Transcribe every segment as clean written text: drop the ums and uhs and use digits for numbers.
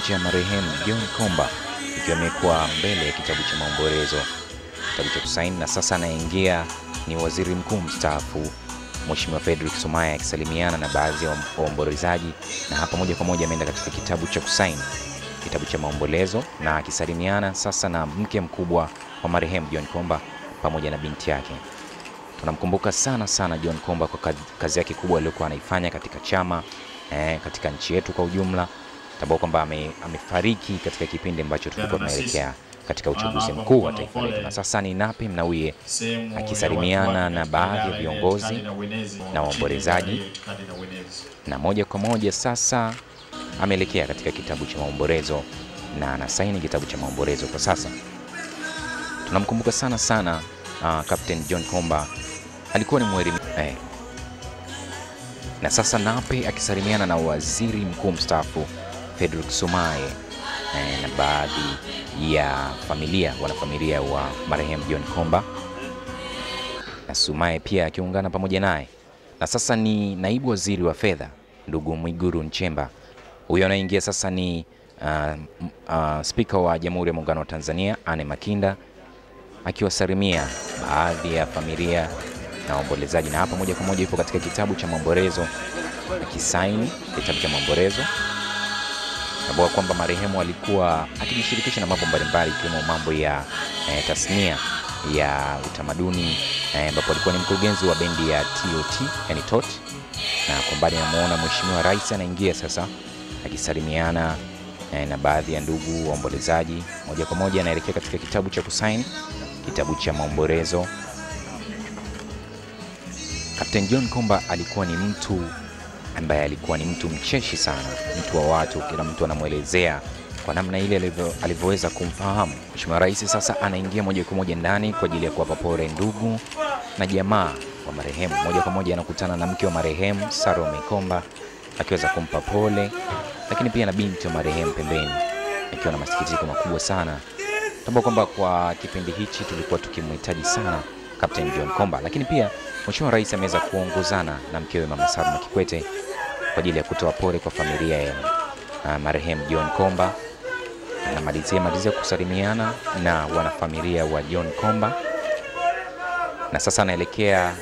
picha ya marehemu John Komba ikiwa imekuwa mbele ya kitabu cha maombolezo, kitabu cha kusaini, na sasa anaingia ni waziri mkuu mstaafu Mheshimiwa Frederick Sumaye akisalimiana na baadhi ya waombolezaji, na hapa moja kwa moja ameenda katika kitabu cha kusaini, kitabu cha maombolezo, na akisalimiana sasa na mke mkubwa wa marehemu John Komba pamoja na binti yake. Tunamkumbuka sana John Komba kwa kazi yake kubwa aliyokuwa anaifanya katika chama, katika nchi yetu kwa ujumla. Tambua kwamba amefariki katika kipindi ambacho tulikuwa tunaelekea katika uchaguzi mkuu wa taifa letu. Na sasa ni Nape Nnauye akisalimiana na baadhi ya viongozi na waombolezaji, na moja kwa moja sasa ameelekea katika kitabu cha maombolezo na anasaini kitabu cha maombolezo. Kwa sasa tunamkumbuka sana Captain John Komba, alikuwa ni mwalimu. Na sasa Nape akisalimiana na waziri mkuu mstaafu Frederick Sumaye na baadhi ya wanafamilia wa marehemu John Komba, na Sumaye pia akiungana pamoja naye. Na sasa ni naibu waziri wa fedha ndugu Mwigulu Nchemba. Huyo anaingia sasa ni Spika wa Jamhuri ya Muungano wa Tanzania Anne Makinda akiwasalimia baadhi ya familia na waombolezaji, na hapa moja kwa moja yupo katika kitabu cha maombolezo akisaini kitabu cha maombolezo. Tambua kwamba marehemu alikuwa akijishirikisha na mambo mbalimbali ikiwemo mambo ya tasnia ya utamaduni, ambapo alikuwa ni mkurugenzi wa bendi ya TOT, yani TOT. Na kwa mbali namuona Mheshimiwa Rais anaingia sasa akisalimiana na baadhi ya ndugu waombolezaji. Moja kwa moja anaelekea katika kitabu cha kusaini, kitabu cha maombolezo. Captain John Komba alikuwa ni mtu ambaye alikuwa ni mtu mcheshi sana, mtu wa watu, kila mtu anamuelezea kwa namna ile alivyoweza kumfahamu. Mheshimiwa Rais sasa anaingia moja kwa moja ndani kwa ajili ya kuwapa pole ndugu na jamaa wa marehemu. Moja kwa moja anakutana na mke wa marehemu Salome Komba akiweza kumpa pole, lakini pia na binti wa marehemu pembeni akiwa na masikitiko makubwa sana. Tambua kwamba kwa kipindi hichi tulikuwa tukimhitaji sana Captain John Komba, lakini pia Mheshimiwa Rais ameweza kuongozana na mkewe Mama Salma Kikwete kwa ajili ya kutoa pole kwa familia ya marehemu John Komba, na malizia kusalimiana na wanafamilia wa John Komba. Na sasa anaelekea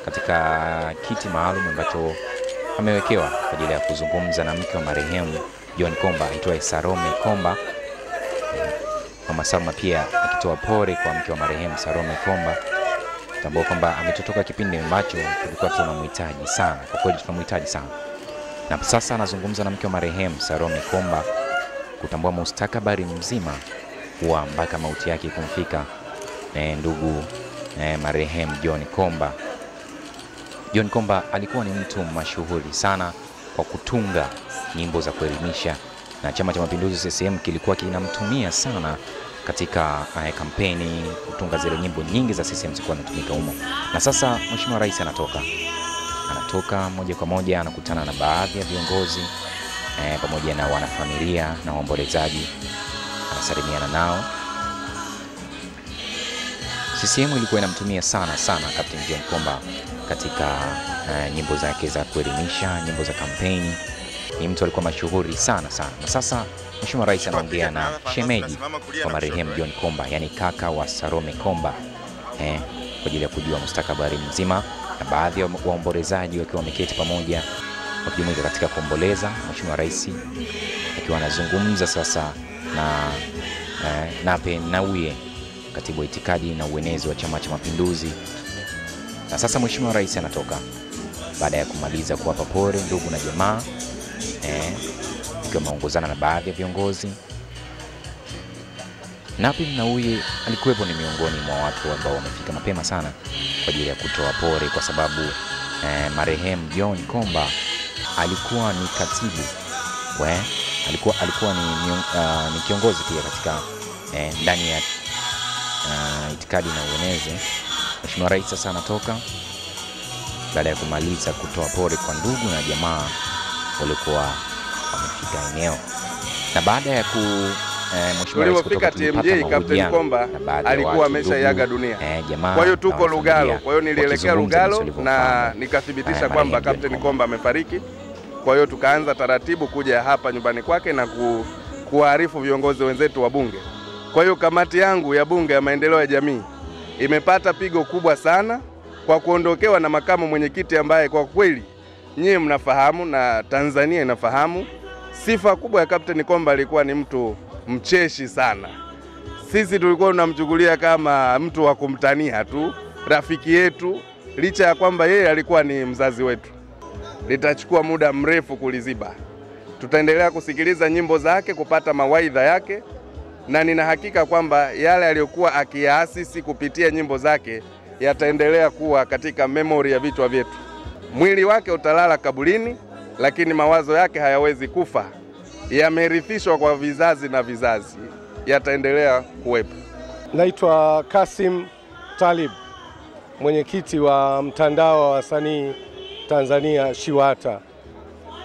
katika kiti maalum ambacho amewekewa kwa ajili ya kuzungumza na mke wa marehemu John Komba aitwaye Salome Komba. Mama Salma pia akitoa pole kwa mke wa marehemu Salome Komba. Tambua kwamba ametotoka kipindi ambacho tulikuwa tunamhitaji sana, kwa kweli tunamhitaji sana. Na sasa anazungumza na mke wa marehemu Salome Komba kutambua mustakabali mzima wa mpaka mauti yake kumfika ndugu marehemu John Komba. John Komba alikuwa ni mtu mashuhuri sana kwa kutunga nyimbo za kuelimisha, na Chama cha Mapinduzi CCM kilikuwa kinamtumia sana katika kampeni, kutunga zile nyimbo nyingi za CCM zilikuwa zinatumika humo. Na sasa Mheshimiwa Rais anatoka moja kwa moja anakutana na baadhi ya viongozi pamoja na wanafamilia na waombolezaji, anasalimiana nao. CCM ilikuwa inamtumia sana Captain John Komba katika nyimbo zake za kuelimisha, nyimbo za kampeni. Ni mtu alikuwa mashuhuri sana. Na sasa Mheshimiwa Rais anaongea na shemeji wa marehemu John Komba, yani kaka wa Salome Komba, kwa ajili ya kujua mustakabali mzima, na baadhi ya waombolezaji wakiwa wameketi pamoja wakijumuika katika kuomboleza. Mheshimiwa Rais akiwa anazungumza sasa na Nape Nnauye, katibu wa itikadi na uenezi wa Chama cha Mapinduzi. Na sasa Mheshimiwa Rais anatoka baada ya kumaliza kuwapa pole ndugu na jamaa, akiwa ameongozana na baadhi ya viongozi. Nape Nnauye alikuwepo, ni miongoni mwa watu ambao wamefika mapema sana kwa ajili ya kutoa pole, kwa sababu marehemu John Komba alikuwa ni katibu, alikuwa ni kiongozi pia katika ndani ya itikadi na uenezi. Mheshimiwa Rais sasa anatoka baada ya kumaliza kutoa pole kwa ndugu na jamaa walikuwa wamefika eneo, na baada ya Mheshimiwa Rais kutoka TMJ, Captain Komba alikuwa ameshaaga dunia. Kwa hiyo tuko Lugalo, kwa hiyo nilielekea Lugalo na nikathibitisha kwamba Captain Komba amefariki. Kwa hiyo tukaanza taratibu kuja hapa nyumbani kwake na kuwaarifu viongozi wenzetu wa bunge. Kwa hiyo kamati yangu ya bunge ya maendeleo ya jamii imepata pigo kubwa sana kwa kuondokewa na makamu mwenyekiti ambaye kwa kweli nyie mnafahamu na Tanzania inafahamu sifa kubwa ya Captain Komba. Alikuwa ni mtu mcheshi sana. Sisi tulikuwa tunamchukulia kama mtu wa kumtania tu, rafiki yetu, licha ya kwamba yeye alikuwa ni mzazi wetu. Litachukua muda mrefu kuliziba. Tutaendelea kusikiliza nyimbo zake, kupata mawaidha yake, na nina hakika kwamba yale aliyokuwa akiyaasisi kupitia nyimbo zake yataendelea kuwa katika memory ya vichwa vyetu. Mwili wake utalala kaburini, lakini mawazo yake hayawezi kufa. Yamerithishwa kwa vizazi na vizazi, yataendelea kuwepo. Naitwa Kasim Talib, mwenyekiti wa mtandao wa wasanii Tanzania Shiwata.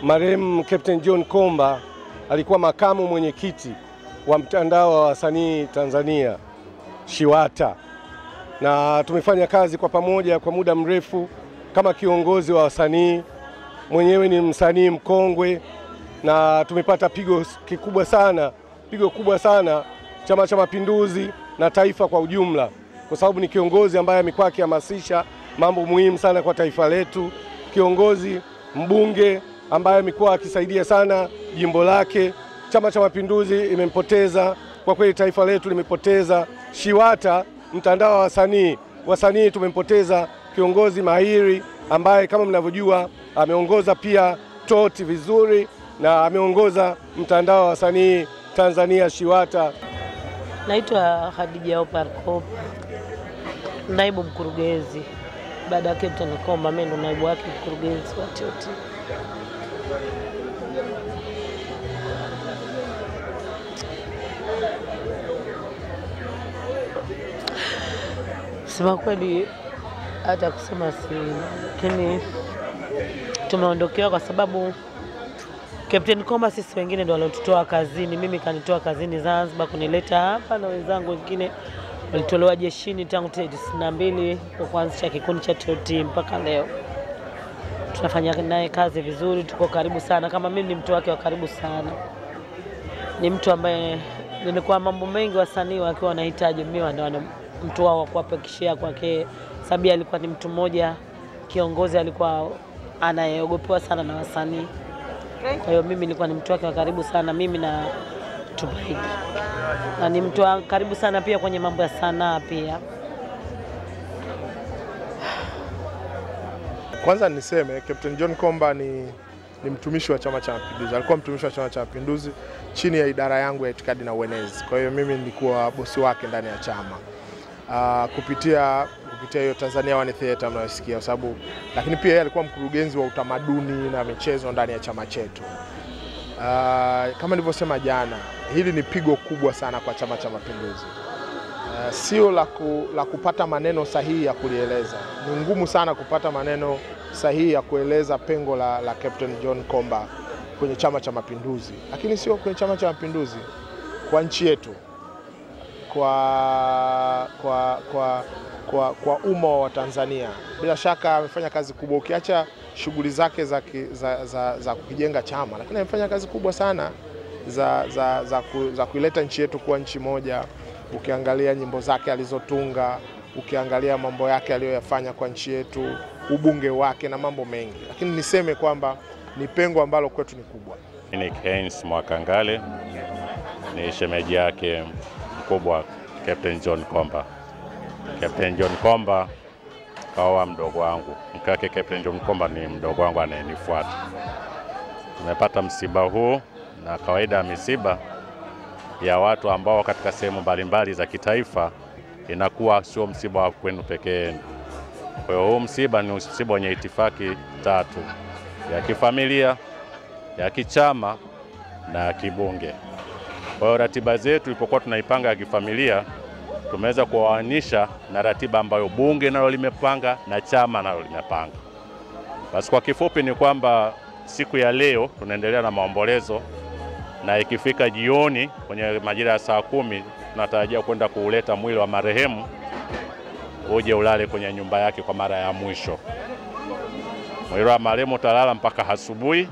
Marehemu Captain John Komba alikuwa makamu mwenyekiti wa mtandao wa wasanii Tanzania Shiwata, na tumefanya kazi kwa pamoja kwa muda mrefu kama kiongozi wa wasanii. Mwenyewe ni msanii mkongwe na tumepata pigo kubwa sana Chama cha Mapinduzi na taifa kwa ujumla, kwa sababu ni kiongozi ambaye amekuwa akihamasisha mambo muhimu sana kwa taifa letu, kiongozi mbunge ambaye amekuwa akisaidia sana jimbo lake. Chama cha Mapinduzi imempoteza kwa kweli, taifa letu limepoteza. Shiwata, mtandao wa wasanii tumempoteza kiongozi mahiri ambaye kama mnavyojua ameongoza pia TOT vizuri na ameongoza mtandao wa wasanii Tanzania Shiwata. Naitwa Khadija Omar Kopa, naibu mkurugenzi. Baada ya Captain Komba mimi ndo naibu wake mkurugenzi wa TOT. Sema kweli hata kusema lakini tumeondokewa kwa sababu Captain Komba sisi wengine ndio waliotutoa kazini. Mimi kanitoa kazini Zanzibar kunileta hapa, na wenzangu wengine walitolewa jeshini tangu 92 kwa kuanzisha kikundi cha TOT mpaka leo. Tunafanya naye kazi vizuri, tuko karibu sana. Kama mimi ni mtu wake wa karibu sana. Ni mtu ambaye nilikuwa mambo mengi wasanii wakiwa wanahitaji mimi ndio mtu wao wa kuwapekishia kwake. Sababu alikuwa ni mtu mmoja kiongozi, alikuwa anayeogopewa sana na wasanii. Kwa hiyo mimi nilikuwa ni mtu wake wa karibu sana, mimi na Tumaini. Na ni mtu wa karibu sana pia kwenye mambo ya sanaa pia. Kwanza niseme Captain John Komba ni mtumishi wa Chama cha Mapinduzi. Alikuwa mtumishi wa Chama cha Mapinduzi chini ya idara yangu ya itikadi na uenezi. Kwa hiyo mimi nilikuwa bosi wake ndani ya chama. Kupitia hiyo Tanzania One Theater mnayosikia, kwa sababu lakini pia yeye alikuwa mkurugenzi wa utamaduni na michezo ndani ya chama chetu. Kama nilivyosema jana, hili ni pigo kubwa sana kwa Chama cha Mapinduzi. Sio la kupata maneno sahihi ya kulieleza. Ni ngumu sana kupata maneno sahihi ya kueleza pengo la Captain John Komba kwenye Chama cha Mapinduzi, lakini sio kwenye Chama cha Mapinduzi, kwa nchi yetu, kwa umma wa Tanzania. Bila shaka amefanya kazi kubwa, ukiacha shughuli zake za kujenga chama, lakini amefanya kazi kubwa sana za kuileta nchi yetu kuwa nchi moja. Ukiangalia nyimbo zake alizotunga, ukiangalia mambo yake aliyoyafanya kwa nchi yetu, ubunge wake na mambo mengi. Lakini niseme kwamba ni pengo ambalo kwetu ni kubwa. Ni Keynes Mwakangale, ni shemeji yake mkubwa Captain John Komba. Captain John Komba kawa mdogo wangu. Mkake Captain John Komba ni mdogo wangu anayenifuata. Tumepata msiba huu, na kawaida misiba ya watu ambao katika sehemu mbalimbali za kitaifa inakuwa sio msiba wa kwenu pekee. Kwa hiyo huu msiba ni msiba wenye itifaki tatu: ya kifamilia, ya kichama na ya kibunge. Kwa hiyo ratiba zetu ilipokuwa tunaipanga ya kifamilia, tumeweza kuwaanisha na ratiba ambayo bunge nalo limepanga na chama nalo limepanga. Basi kwa kifupi ni kwamba siku ya leo tunaendelea na maombolezo, na ikifika jioni kwenye majira ya saa 10 tunatarajia kwenda kuuleta mwili wa marehemu uje ulale kwenye nyumba yake kwa mara ya mwisho. Mwili wa marehemu utalala mpaka asubuhi,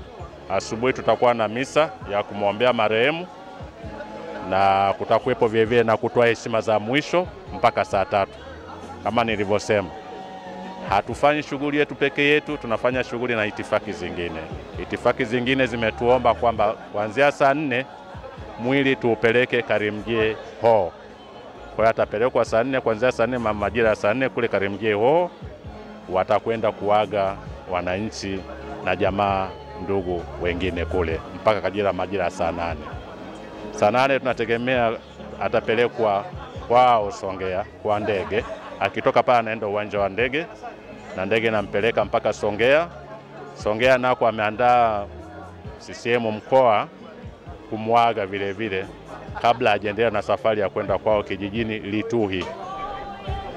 asubuhi tutakuwa na misa ya kumwombea marehemu na kutakuwepo vile na kutoa heshima za mwisho mpaka saa 3. Kama nilivyosema, hatufanyi shughuli yetu peke yetu, tunafanya shughuli na itifaki zingine. Itifaki zingine zimetuomba kwamba kuanzia saa 4 mwili tuupeleke Karimjee Hall. Kwa hiyo atapelekwa saa 4, kuanzia saa 4 majira ya saa 4 kule Karimjee Hall, watakwenda kuaga wananchi na jamaa ndugu wengine kule mpaka majira ya saa 8. Saa 8 tunategemea atapelekwa kwao Songea kwa ndege. Akitoka pale anaenda uwanja wa ndege na ndege inampeleka mpaka Songea. Songea nako ameandaa CCM mkoa kumwaga vile vile kabla hajaendelea na safari ya kwenda kwao kijijini Lituhi.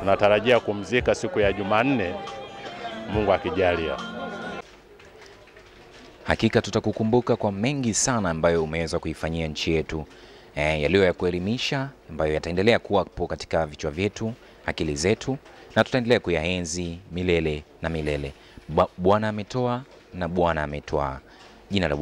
Tunatarajia kumzika siku ya Jumanne, Mungu akijalia. Hakika tutakukumbuka kwa mengi sana ambayo umeweza kuifanyia nchi yetu, yaliyo ya kuelimisha ambayo yataendelea kuwapo katika vichwa vyetu, akili zetu, na tutaendelea kuyaenzi milele na milele. Bwana ametoa na Bwana ametoa. Jina la